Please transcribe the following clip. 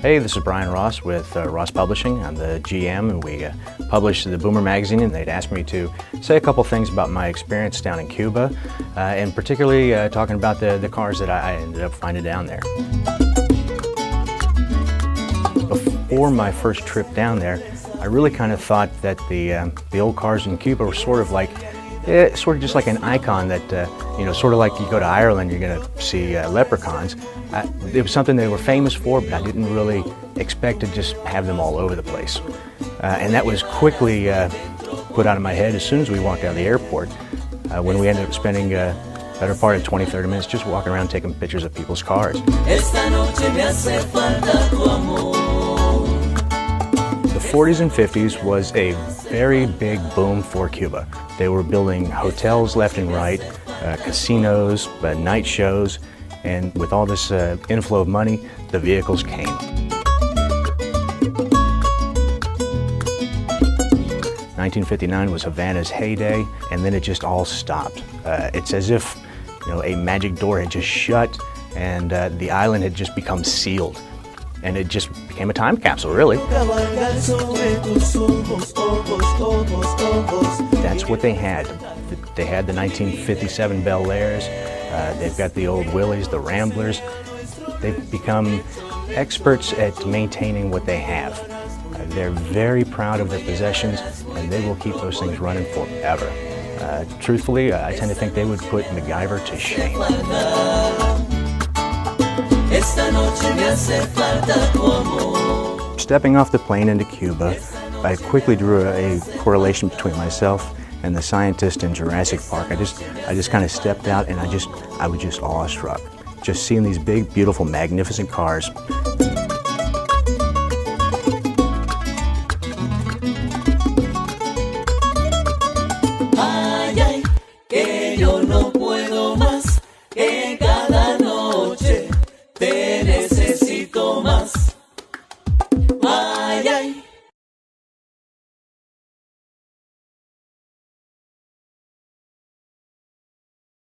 Hey, this is Brian Ross with Ross Publishing. I'm the GM, and we publish the Boomer magazine, and they'd asked me to say a couple things about my experience down in Cuba, and particularly talking about the cars that I ended up finding down there. Before my first trip down there, I really kind of thought that the old cars in Cuba were sort of like, sort of just like an icon that, sort of like you go to Ireland, you're going to see leprechauns. It was something they were famous for, but I didn't really expect to just have them all over the place. And that was quickly put out of my head as soon as we walked out of the airport, when we ended up spending a better part of 20-30 minutes just walking around taking pictures of people's cars. The 40s and 50s was a very big boom for Cuba. They were building hotels left and right, casinos, night shows, and with all this inflow of money, the vehicles came. "1959 was Havana's heyday, and then it just all stopped. It's as if a magic door had just shut, and the island had just become sealed. And it just became a time capsule, really. That's what they had. They had the 1957 Bel Airs. They've got the old Willies, the Ramblers. They've become experts at maintaining what they have. They're very proud of their possessions, and they will keep those things running forever. Truthfully, I tend to think they would put MacGyver to shame. Stepping off the plane into Cuba, I quickly drew a correlation between myself and the scientist in Jurassic Park. I just kind of stepped out, and I was just awestruck. Just seeing these big, beautiful, magnificent cars